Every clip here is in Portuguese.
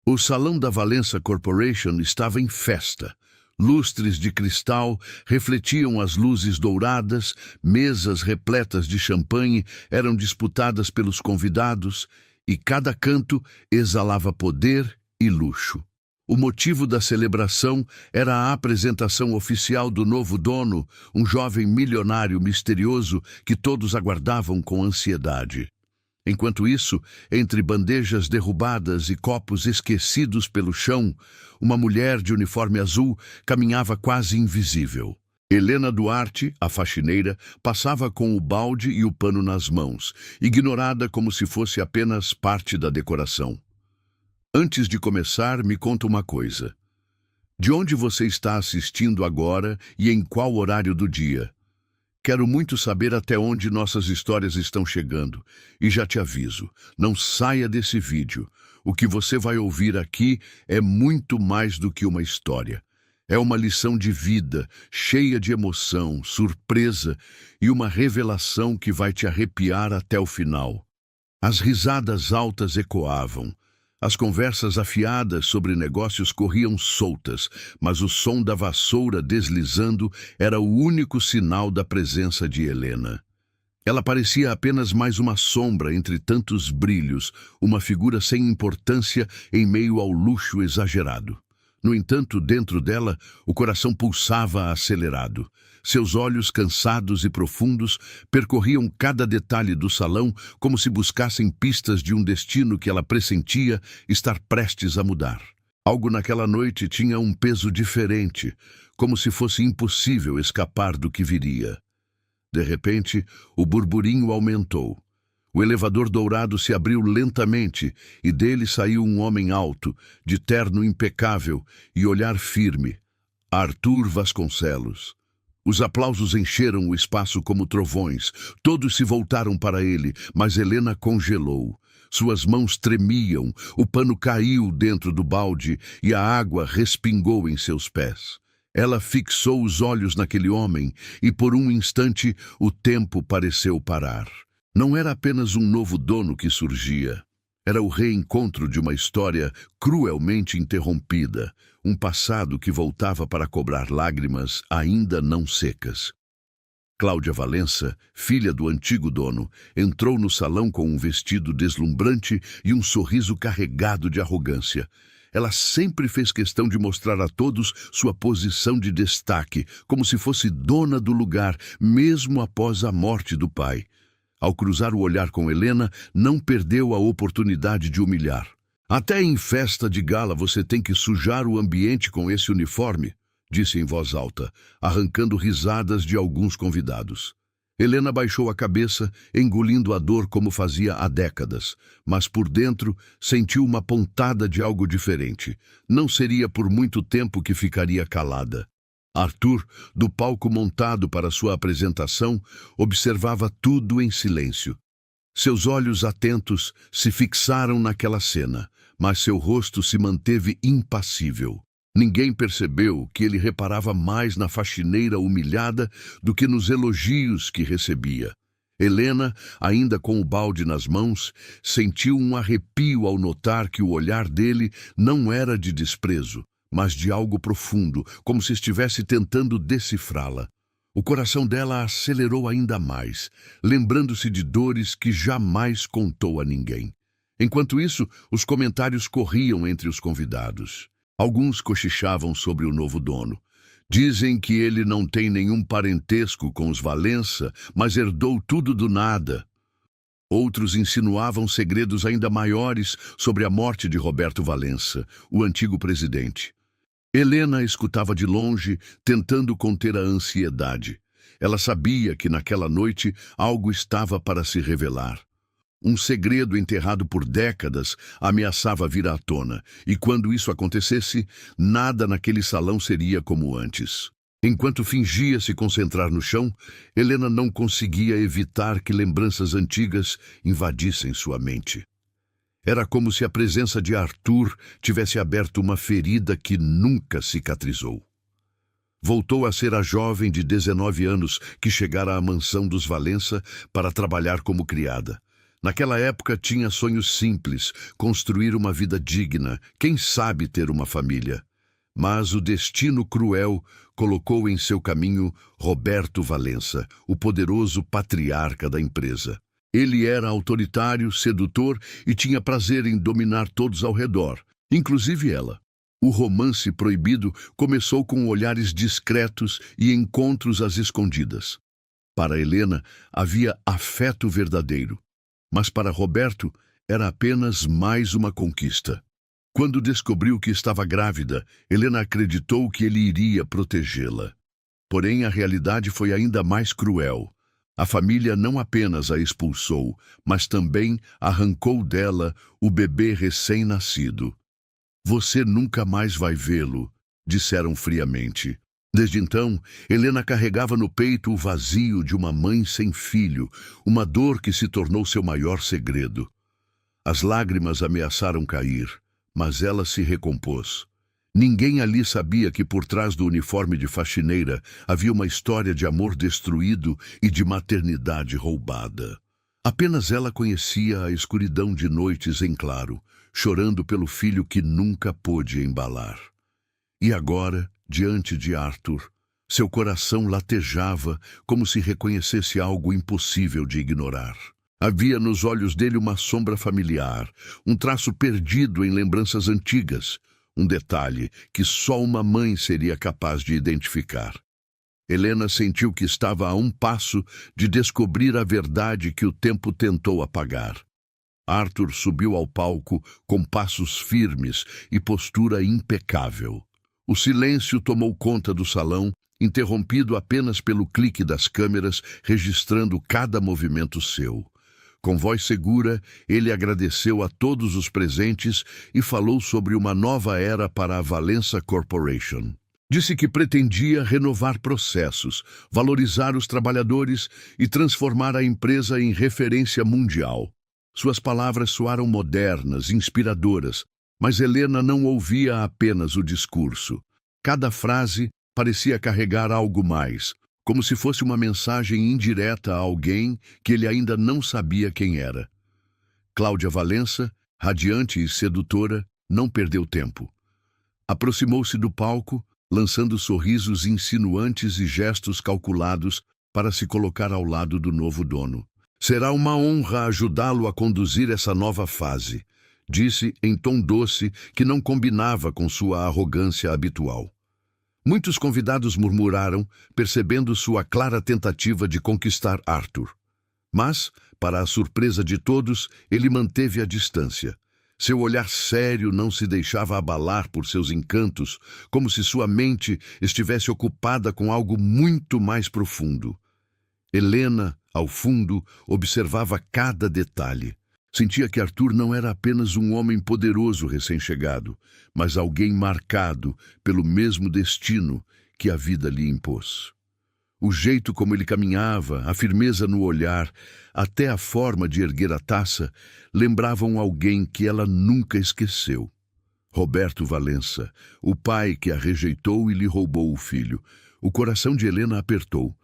O salão da Valença Corporation estava em festa. Lustres de cristal refletiam as luzes douradas, mesas repletas de champanhe eram disputadas pelos convidados e cada canto exalava poder e luxo. O motivo da celebração era a apresentação oficial do novo dono, um jovem milionário misterioso que todos aguardavam com ansiedade. Enquanto isso, entre bandejas derrubadas e copos esquecidos pelo chão, uma mulher de uniforme azul caminhava quase invisível. Helena Duarte, a faxineira, passava com o balde e o pano nas mãos, ignorada como se fosse apenas parte da decoração. Antes de começar, me conta uma coisa. De onde você está assistindo agora e em qual horário do dia? Quero muito saber até onde nossas histórias estão chegando. E já te aviso, não saia desse vídeo. O que você vai ouvir aqui é muito mais do que uma história. É uma lição de vida, cheia de emoção, surpresa e uma revelação que vai te arrepiar até o final. As risadas altas ecoavam. As conversas afiadas sobre negócios corriam soltas, mas o som da vassoura deslizando era o único sinal da presença de Helena. Ela parecia apenas mais uma sombra entre tantos brilhos, uma figura sem importância em meio ao luxo exagerado. No entanto, dentro dela, o coração pulsava acelerado. Seus olhos, cansados e profundos, percorriam cada detalhe do salão como se buscassem pistas de um destino que ela pressentia estar prestes a mudar. Algo naquela noite tinha um peso diferente, como se fosse impossível escapar do que viria. De repente, o burburinho aumentou. O elevador dourado se abriu lentamente e dele saiu um homem alto, de terno impecável e olhar firme. Arthur Vasconcelos. Os aplausos encheram o espaço como trovões. Todos se voltaram para ele, mas Helena congelou. Suas mãos tremiam, o pano caiu dentro do balde e a água respingou em seus pés. Ela fixou os olhos naquele homem e por um instante o tempo pareceu parar. Não era apenas um novo dono que surgia. Era o reencontro de uma história cruelmente interrompida, um passado que voltava para cobrar lágrimas ainda não secas. Cláudia Valença, filha do antigo dono, entrou no salão com um vestido deslumbrante e um sorriso carregado de arrogância. Ela sempre fez questão de mostrar a todos sua posição de destaque, como se fosse dona do lugar, mesmo após a morte do pai. Ao cruzar o olhar com Helena, não perdeu a oportunidade de humilhar. Até em festa de gala você tem que sujar o ambiente com esse uniforme, disse em voz alta, arrancando risadas de alguns convidados. Helena baixou a cabeça, engolindo a dor como fazia há décadas, mas por dentro sentiu uma pontada de algo diferente. Não seria por muito tempo que ficaria calada. Arthur, do palco montado para sua apresentação, observava tudo em silêncio. Seus olhos atentos se fixaram naquela cena, mas seu rosto se manteve impassível. Ninguém percebeu que ele reparava mais na faxineira humilhada do que nos elogios que recebia. Helena, ainda com o balde nas mãos, sentiu um arrepio ao notar que o olhar dele não era de desprezo, mas de algo profundo, como se estivesse tentando decifrá-la. O coração dela acelerou ainda mais, lembrando-se de dores que jamais contou a ninguém. Enquanto isso, os comentários corriam entre os convidados. Alguns cochichavam sobre o novo dono. Dizem que ele não tem nenhum parentesco com os Valença, mas herdou tudo do nada. Outros insinuavam segredos ainda maiores sobre a morte de Roberto Valença, o antigo presidente. Helena escutava de longe, tentando conter a ansiedade. Ela sabia que naquela noite algo estava para se revelar. Um segredo enterrado por décadas ameaçava vir à tona, e quando isso acontecesse, nada naquele salão seria como antes. Enquanto fingia se concentrar no chão, Helena não conseguia evitar que lembranças antigas invadissem sua mente. Era como se a presença de Arthur tivesse aberto uma ferida que nunca cicatrizou. Voltou a ser a jovem de 19 anos que chegara à mansão dos Valença para trabalhar como criada. Naquela época tinha sonhos simples, construir uma vida digna, quem sabe ter uma família. Mas o destino cruel colocou em seu caminho Roberto Valença, o poderoso patriarca da empresa. Ele era autoritário, sedutor e tinha prazer em dominar todos ao redor, inclusive ela. O romance proibido começou com olhares discretos e encontros às escondidas. Para Helena, havia afeto verdadeiro, mas para Roberto era apenas mais uma conquista. Quando descobriu que estava grávida, Helena acreditou que ele iria protegê-la. Porém, a realidade foi ainda mais cruel. A família não apenas a expulsou, mas também arrancou dela o bebê recém-nascido. Você nunca mais vai vê-lo, disseram friamente. Desde então, Helena carregava no peito o vazio de uma mãe sem filho, uma dor que se tornou seu maior segredo. As lágrimas ameaçaram cair, mas ela se recompôs. Ninguém ali sabia que por trás do uniforme de faxineira havia uma história de amor destruído e de maternidade roubada. Apenas ela conhecia a escuridão de noites em claro, chorando pelo filho que nunca pôde embalar. E agora, diante de Arthur, seu coração latejava como se reconhecesse algo impossível de ignorar. Havia nos olhos dele uma sombra familiar, um traço perdido em lembranças antigas, um detalhe que só uma mãe seria capaz de identificar. Helena sentiu que estava a um passo de descobrir a verdade que o tempo tentou apagar. Arthur subiu ao palco com passos firmes e postura impecável. O silêncio tomou conta do salão, interrompido apenas pelo clique das câmeras, registrando cada movimento seu. Com voz segura, ele agradeceu a todos os presentes e falou sobre uma nova era para a Valença Corporation. Disse que pretendia renovar processos, valorizar os trabalhadores e transformar a empresa em referência mundial. Suas palavras soaram modernas, inspiradoras, mas Helena não ouvia apenas o discurso. Cada frase parecia carregar algo mais, como se fosse uma mensagem indireta a alguém que ele ainda não sabia quem era. Cláudia Valença, radiante e sedutora, não perdeu tempo. Aproximou-se do palco, lançando sorrisos insinuantes e gestos calculados para se colocar ao lado do novo dono. Será uma honra ajudá-lo a conduzir essa nova fase, disse em tom doce que não combinava com sua arrogância habitual. Muitos convidados murmuraram, percebendo sua clara tentativa de conquistar Arthur. Mas, para a surpresa de todos, ele manteve a distância. Seu olhar sério não se deixava abalar por seus encantos, como se sua mente estivesse ocupada com algo muito mais profundo. Helena, ao fundo, observava cada detalhe. Sentia que Arthur não era apenas um homem poderoso recém-chegado, mas alguém marcado pelo mesmo destino que a vida lhe impôs. O jeito como ele caminhava, a firmeza no olhar, até a forma de erguer a taça, lembravam alguém que ela nunca esqueceu. Roberto Valença, o pai que a rejeitou e lhe roubou o filho. O coração de Helena apertou.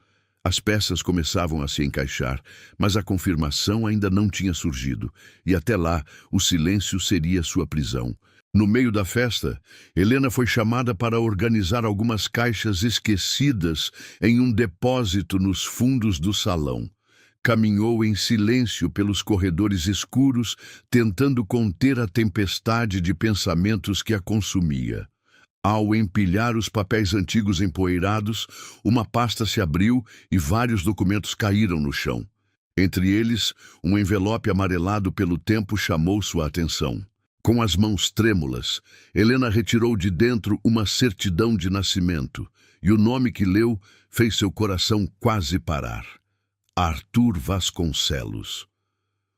As peças começavam a se encaixar, mas a confirmação ainda não tinha surgido, e até lá o silêncio seria sua prisão. No meio da festa, Helena foi chamada para organizar algumas caixas esquecidas em um depósito nos fundos do salão. Caminhou em silêncio pelos corredores escuros, tentando conter a tempestade de pensamentos que a consumia. Ao empilhar os papéis antigos empoeirados, uma pasta se abriu e vários documentos caíram no chão. Entre eles, um envelope amarelado pelo tempo chamou sua atenção. Com as mãos trêmulas, Helena retirou de dentro uma certidão de nascimento, e o nome que leu fez seu coração quase parar. Arthur Vasconcelos.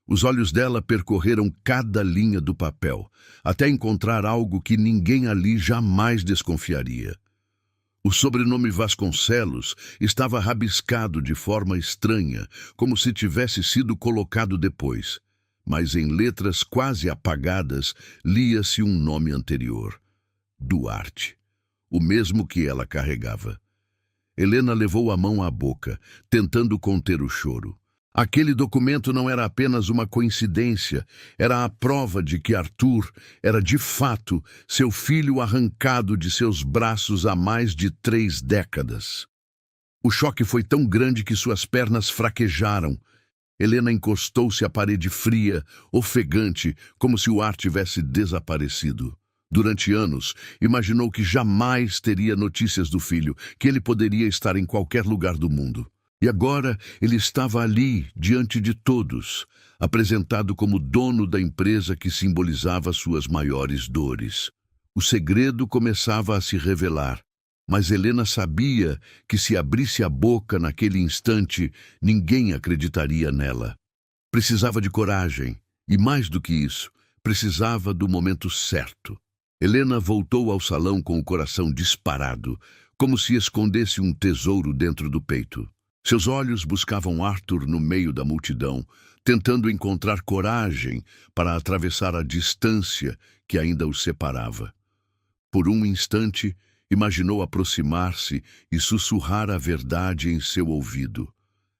Os olhos dela percorreram cada linha do papel, até encontrar algo que ninguém ali jamais desconfiaria. O sobrenome Vasconcelos estava rabiscado de forma estranha, como se tivesse sido colocado depois, mas em letras quase apagadas lia-se um nome anterior: Duarte, o mesmo que ela carregava. Helena levou a mão à boca, tentando conter o choro. Aquele documento não era apenas uma coincidência, era a prova de que Arthur era de fato seu filho arrancado de seus braços há mais de 3 décadas. O choque foi tão grande que suas pernas fraquejaram. Helena encostou-se à parede fria, ofegante, como se o ar tivesse desaparecido. Durante anos, imaginou que jamais teria notícias do filho, que ele poderia estar em qualquer lugar do mundo. E agora ele estava ali, diante de todos, apresentado como dono da empresa que simbolizava suas maiores dores. O segredo começava a se revelar, mas Helena sabia que se abrisse a boca naquele instante, ninguém acreditaria nela. Precisava de coragem, e mais do que isso, precisava do momento certo. Helena voltou ao salão com o coração disparado, como se escondesse um tesouro dentro do peito. Seus olhos buscavam Arthur no meio da multidão, tentando encontrar coragem para atravessar a distância que ainda os separava. Por um instante, imaginou aproximar-se e sussurrar a verdade em seu ouvido.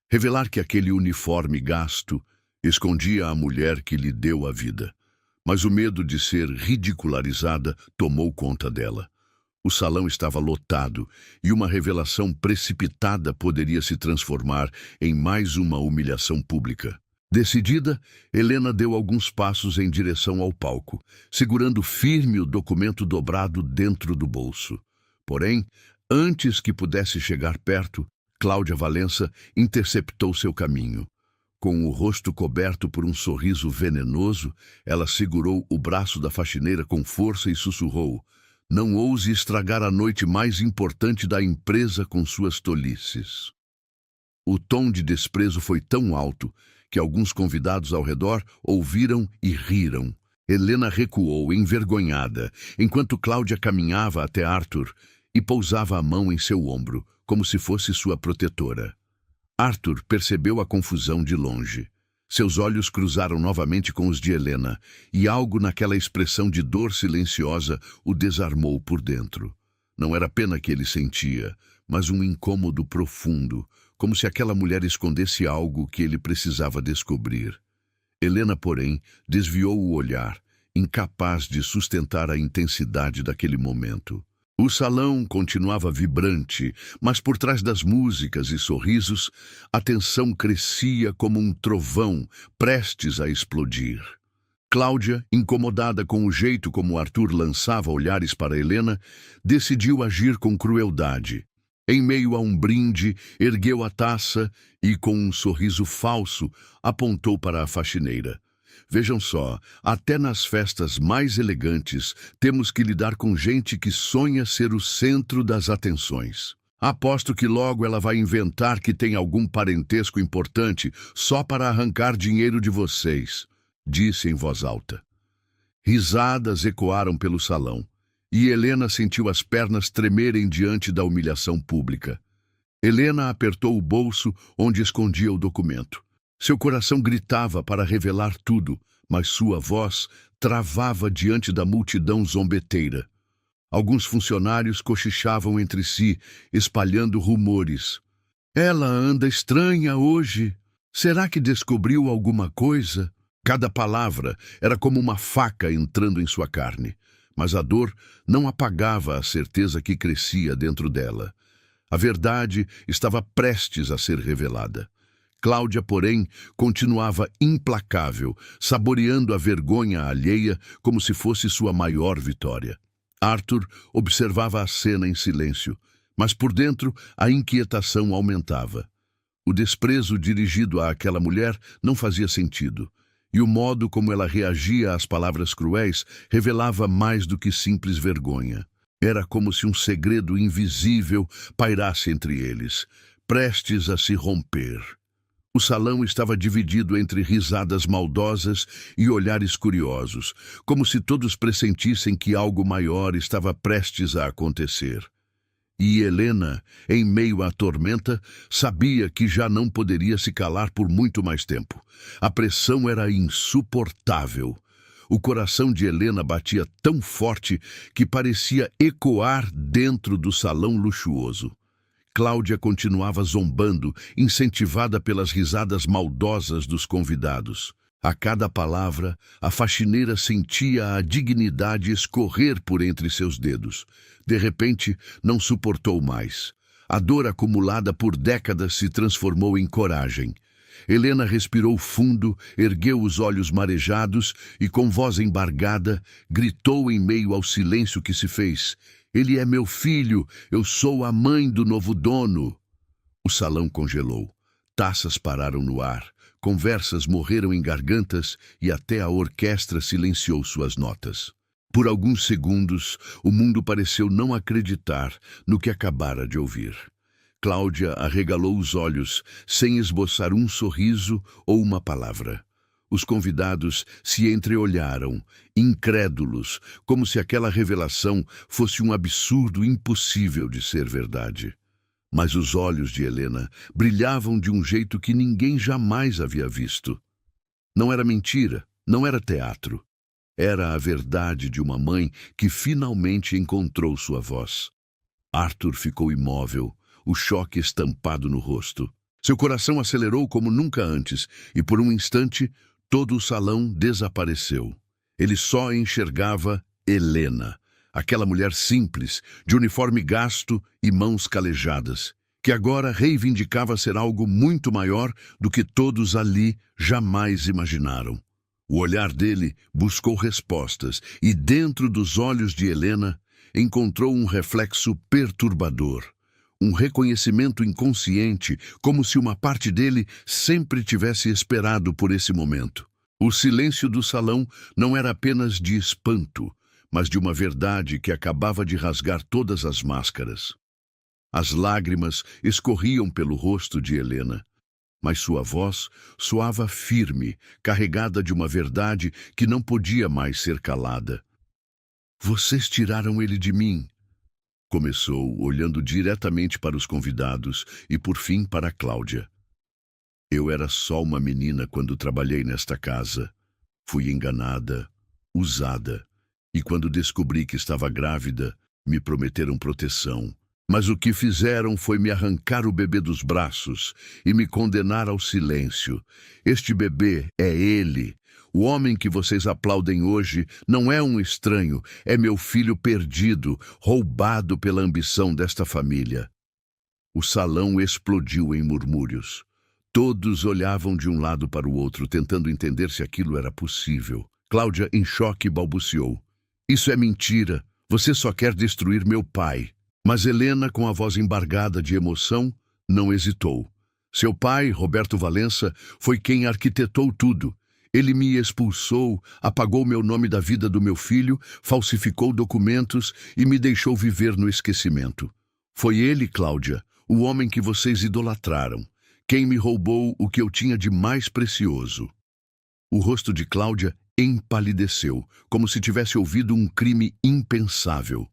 Revelar que aquele uniforme gasto escondia a mulher que lhe deu a vida. Mas o medo de ser ridicularizada tomou conta dela. O salão estava lotado e uma revelação precipitada poderia se transformar em mais uma humilhação pública. Decidida, Helena deu alguns passos em direção ao palco, segurando firme o documento dobrado dentro do bolso. Porém, antes que pudesse chegar perto, Cláudia Valença interceptou seu caminho. Com o rosto coberto por um sorriso venenoso, ela segurou o braço da faxineira com força e sussurrou: "Não ouse estragar a noite mais importante da empresa com suas tolices." O tom de desprezo foi tão alto que alguns convidados ao redor ouviram e riram. Helena recuou, envergonhada, enquanto Cláudia caminhava até Arthur e pousava a mão em seu ombro, como se fosse sua protetora. Arthur percebeu a confusão de longe. Seus olhos cruzaram novamente com os de Helena, e algo naquela expressão de dor silenciosa o desarmou por dentro. Não era pena que ele sentia, mas um incômodo profundo, como se aquela mulher escondesse algo que ele precisava descobrir. Helena, porém, desviou o olhar, incapaz de sustentar a intensidade daquele momento. O salão continuava vibrante, mas por trás das músicas e sorrisos, a tensão crescia como um trovão prestes a explodir. Cláudia, incomodada com o jeito como Arthur lançava olhares para Helena, decidiu agir com crueldade. Em meio a um brinde, ergueu a taça e, com um sorriso falso, apontou para a faxineira. Vejam só, até nas festas mais elegantes, temos que lidar com gente que sonha ser o centro das atenções. Aposto que logo ela vai inventar que tem algum parentesco importante só para arrancar dinheiro de vocês, disse em voz alta. Risadas ecoaram pelo salão, e Helena sentiu as pernas tremerem diante da humilhação pública. Helena apertou o bolso onde escondia o documento. Seu coração gritava para revelar tudo, mas sua voz travava diante da multidão zombeteira. Alguns funcionários cochichavam entre si, espalhando rumores. "Ela anda estranha hoje. Será que descobriu alguma coisa?" Cada palavra era como uma faca entrando em sua carne, mas a dor não apagava a certeza que crescia dentro dela. A verdade estava prestes a ser revelada. Cláudia, porém, continuava implacável, saboreando a vergonha alheia como se fosse sua maior vitória. Arthur observava a cena em silêncio, mas por dentro a inquietação aumentava. O desprezo dirigido àquela mulher não fazia sentido, e o modo como ela reagia às palavras cruéis revelava mais do que simples vergonha. Era como se um segredo invisível pairasse entre eles, prestes a se romper. O salão estava dividido entre risadas maldosas e olhares curiosos, como se todos pressentissem que algo maior estava prestes a acontecer. E Helena, em meio à tormenta, sabia que já não poderia se calar por muito mais tempo. A pressão era insuportável. O coração de Helena batia tão forte que parecia ecoar dentro do salão luxuoso. Cláudia continuava zombando, incentivada pelas risadas maldosas dos convidados. A cada palavra, a faxineira sentia a dignidade escorrer por entre seus dedos. De repente, não suportou mais. A dor acumulada por décadas se transformou em coragem. Helena respirou fundo, ergueu os olhos marejados e, com voz embargada, gritou em meio ao silêncio que se fez: "Ele é meu filho, eu sou a mãe do novo dono." O salão congelou. Taças pararam no ar, conversas morreram em gargantas e até a orquestra silenciou suas notas. Por alguns segundos, o mundo pareceu não acreditar no que acabara de ouvir. Cláudia arregalou os olhos, sem esboçar um sorriso ou uma palavra. Os convidados se entreolharam, incrédulos, como se aquela revelação fosse um absurdo impossível de ser verdade. Mas os olhos de Helena brilhavam de um jeito que ninguém jamais havia visto. Não era mentira, não era teatro. Era a verdade de uma mãe que finalmente encontrou sua voz. Arthur ficou imóvel, o choque estampado no rosto. Seu coração acelerou como nunca antes, e por um instante, todo o salão desapareceu. Ele só enxergava Helena, aquela mulher simples, de uniforme gasto e mãos calejadas, que agora reivindicava ser algo muito maior do que todos ali jamais imaginaram. O olhar dele buscou respostas, e dentro dos olhos de Helena encontrou um reflexo perturbador. Um reconhecimento inconsciente, como se uma parte dele sempre tivesse esperado por esse momento. O silêncio do salão não era apenas de espanto, mas de uma verdade que acabava de rasgar todas as máscaras. As lágrimas escorriam pelo rosto de Helena, mas sua voz soava firme, carregada de uma verdade que não podia mais ser calada. "Vocês tiraram ele de mim", começou, olhando diretamente para os convidados e, por fim, para Cláudia. "Eu era só uma menina quando trabalhei nesta casa. Fui enganada, usada, e quando descobri que estava grávida, me prometeram proteção. Mas o que fizeram foi me arrancar o bebê dos braços e me condenar ao silêncio. Este bebê é ele. O homem que vocês aplaudem hoje não é um estranho, é meu filho perdido, roubado pela ambição desta família." O salão explodiu em murmúrios. Todos olhavam de um lado para o outro, tentando entender se aquilo era possível. Cláudia, em choque, balbuciou: "Isso é mentira. Você só quer destruir meu pai." Mas Helena, com a voz embargada de emoção, não hesitou. "Seu pai, Roberto Valença, foi quem arquitetou tudo. Ele me expulsou, apagou meu nome da vida do meu filho, falsificou documentos e me deixou viver no esquecimento. Foi ele, Cláudia, o homem que vocês idolatraram, quem me roubou o que eu tinha de mais precioso." O rosto de Cláudia empalideceu, como se tivesse ouvido um crime impensável.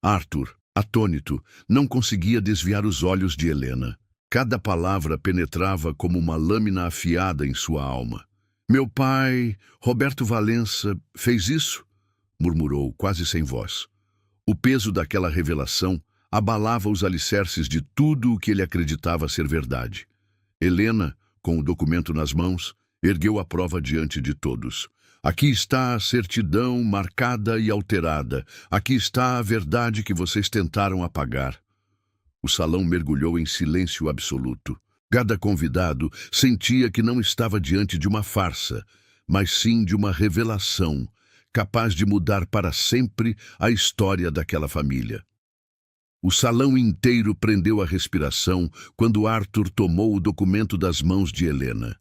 Arthur, atônito, não conseguia desviar os olhos de Helena. Cada palavra penetrava como uma lâmina afiada em sua alma. "Meu pai, Roberto Valença, fez isso?" murmurou, quase sem voz. O peso daquela revelação abalava os alicerces de tudo o que ele acreditava ser verdade. Helena, com o documento nas mãos, ergueu a prova diante de todos. "Aqui está a certidão marcada e alterada. Aqui está a verdade que vocês tentaram apagar." O salão mergulhou em silêncio absoluto. Cada convidado sentia que não estava diante de uma farsa, mas sim de uma revelação, capaz de mudar para sempre a história daquela família. O salão inteiro prendeu a respiração quando Arthur tomou o documento das mãos de Helena.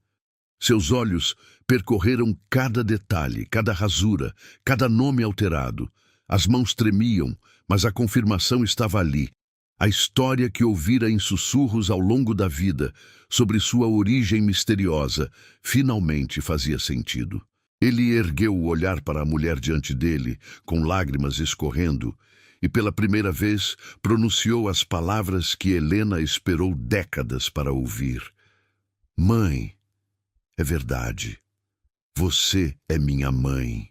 Seus olhos percorreram cada detalhe, cada rasura, cada nome alterado. As mãos tremiam, mas a confirmação estava ali. A história que ouvira em sussurros ao longo da vida, sobre sua origem misteriosa, finalmente fazia sentido. Ele ergueu o olhar para a mulher diante dele, com lágrimas escorrendo, e pela primeira vez pronunciou as palavras que Helena esperou décadas para ouvir. "Mãe, é verdade. Você é minha mãe."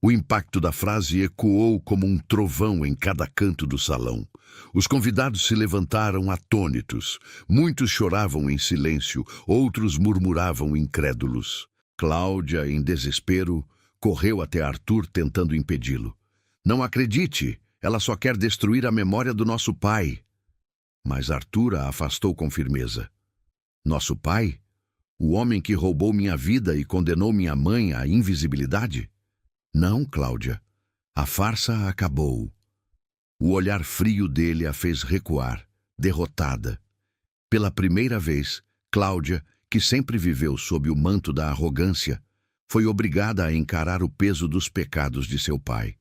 O impacto da frase ecoou como um trovão em cada canto do salão. Os convidados se levantaram atônitos. Muitos choravam em silêncio, outros murmuravam incrédulos. Cláudia, em desespero, correu até Arthur tentando impedi-lo. Não acredite, ela só quer destruir a memória do nosso pai. Mas Arthur a afastou com firmeza. Nosso pai? O homem que roubou minha vida e condenou minha mãe à invisibilidade? Não, Cláudia. A farsa acabou. O olhar frio dele a fez recuar, derrotada. Pela primeira vez, Cláudia, que sempre viveu sob o manto da arrogância, foi obrigada a encarar o peso dos pecados de seu pai.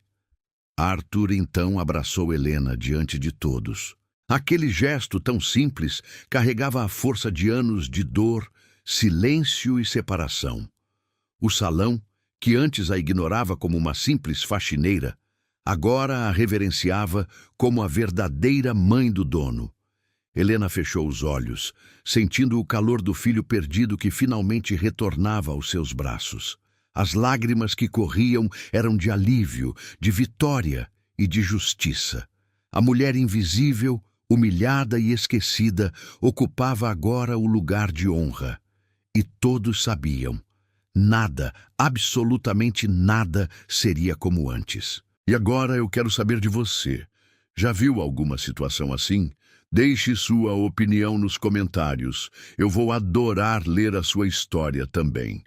Arthur então abraçou Helena diante de todos. Aquele gesto tão simples carregava a força de anos de dor, silêncio e separação. O salão, que antes a ignorava como uma simples faxineira, agora a reverenciava como a verdadeira mãe do dono. Helena fechou os olhos, sentindo o calor do filho perdido que finalmente retornava aos seus braços. As lágrimas que corriam eram de alívio, de vitória e de justiça. A mulher invisível, humilhada e esquecida, ocupava agora o lugar de honra. E todos sabiam. Nada, absolutamente nada, seria como antes. E agora eu quero saber de você. Já viu alguma situação assim? Deixe sua opinião nos comentários. Eu vou adorar ler a sua história também.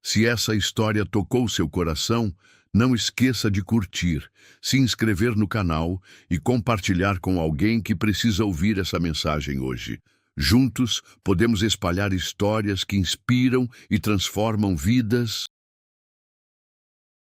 Se essa história tocou seu coração, não esqueça de curtir, se inscrever no canal e compartilhar com alguém que precisa ouvir essa mensagem hoje. Juntos, podemos espalhar histórias que inspiram e transformam vidas.